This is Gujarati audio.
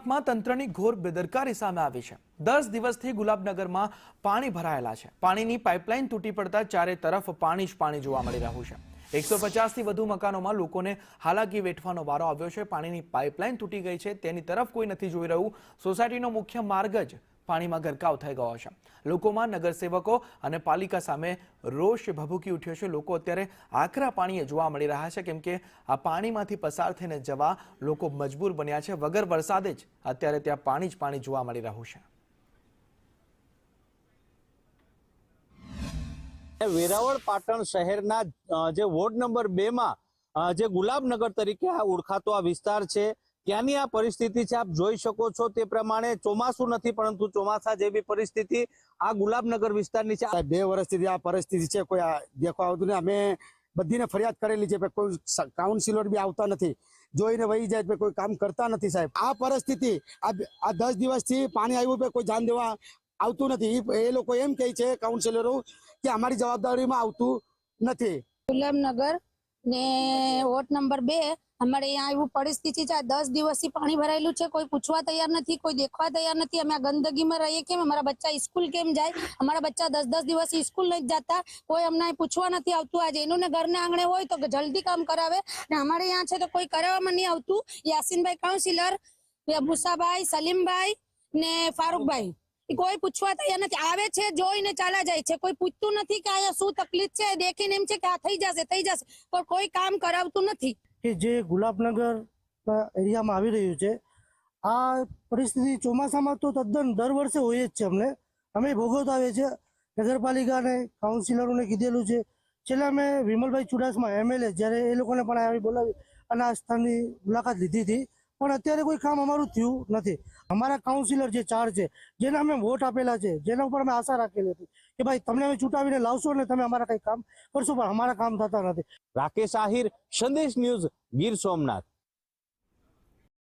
માં તંત્રની ઘોર બેદરકારી સામે આવી છે। 10 દિવસથી ગુલાબનગરમાં પાણી ભરાયેલા છે। પાણીની પાઇપલાઇન તૂટી પડતા ચારે તરફ પાણી જ પાણી જોવા મળી રહ્યું છે। 150 થી વધુ મકાનોમાં લોકોને હાલાકી વેઠવાનો વારો આવ્યો છે। પાણીની પાઇપલાઇન તૂટી ગઈ છે તેની તરફ કોઈ નથી જોઈ રહ્યું। સોસાયટીનો મુખ્ય માર્ગ જ પાણીમાં ગરકાવ થઈ ગયો છે। લોકોમાં નગરસેવકો અને પાલિકા સામે રોષ ભભૂકી ઉઠ્યો છે। લોકો અત્યારે આકરા પાણીએ જોવા મળી રહ્યા છે કેમ કે આ પાણીમાંથી પસાર થઈને જવા લોકો મજબૂર બન્યા છે। વગર વરસાદે જ અત્યારે ત્યાં પાણી જ પાણી જોવા મળી રહ્યું છે। વેરાવળ પાટણ શહેરના જે વોર્ડ નંબર 2 માં જે ગુલાબનગર તરીકે ઓળખાતો આ વિસ્તાર છે ત્યાંની આ પરિસ્થિતિ છે। આપ જોઈ શકો છો તે પ્રમાણે ચોમાસું નથી પરંતુ ચોમાસા જેવી પરિસ્થિતિ આ ગુલાબનગર વિસ્તારની છે। 2 વર્ષથી આ પરિસ્થિતિ છે। કોઈ દેખવા આવતું નહીં। અમે બધીને ફરિયાદ કરેલી છે, કોઈ કાઉન્સિલર બી આવતા નથી, જોઈને વહી જાય, કોઈ કામ કરતા નથી સાહેબ। આ પરિસ્થિતિ આ 10 દિવસથી પાણી આવ્યું કોઈ ધ્યાન દેવા આવતું નથી। એ લોકો એમ કહે છે કાઉન્સિલરો કે અમારી જવાબદારીમાં આવતું નથી। ગુલાબનગર ને વોર્ડ નંબર 2 हमारे यहाँ एवं परिस्थिति है। 10 दिवस से पानी भरायेलू है, कोई पूछवा तैयार नहीं, कोई देखवा तैयार नहीं। हमें गंदगी में रहिए केम, हमारा बच्चा स्कूल केम जाए, हमारा बच्चा 10-10 दिवस स्कूल नहीं जाता, कोई हमने पूछवा नहीं आवतुं। आज एनोने घर ने आंगणे होय तो जल्दी काम करावे ने हमारे यहाँ है तो कोई करावामां नहीं आवतुं। यासीन भाई काउंसिलर, मूसाभाई, सलीम भाई ने फारूक भाई कोई पूछवा तैयार नहीं। आवे छे जोईने चाला जाय छे, कोई पूछतुं नहीं कि आ शुं तकलीफ छे, देखीने एम छे कि आ थई जशे पण कोई काम करावतुं नहीं। કે જે ગુલાબનગર એરિયામાં આવી રહ્યું છે આ પરિસ્થિતિ ચોમાસામાં તો તદ્દન દર વર્ષે હોય જ છે। અમે ભોગવતા આવીએ છીએ। નગરપાલિકાને કાઉન્સિલરોને કીધેલું છે। છેલ્લા અમે વિમલભાઈ ચુડાસમા MLA જ્યારે એ લોકોને પણ આવી બોલાવી અને આ સ્થળની મુલાકાત લીધી હતી પણ અત્યારે કોઈ કામ અમારું થયું નથી। અમારા કાઉન્સિલર જે 4 છે જેને અમે વોટ આપેલા છે, જેના ઉપર અમે આશા રાખેલી હતી કે ભાઈ તમને અમે ચૂંટાવીને લાવશો ને તમે અમારા કંઈ કામ કરશો, પણ અમારા કામ થતા નથી। રાકેશ આહિર, સંદેશ ન્યૂઝ, ગીર સોમનાથ।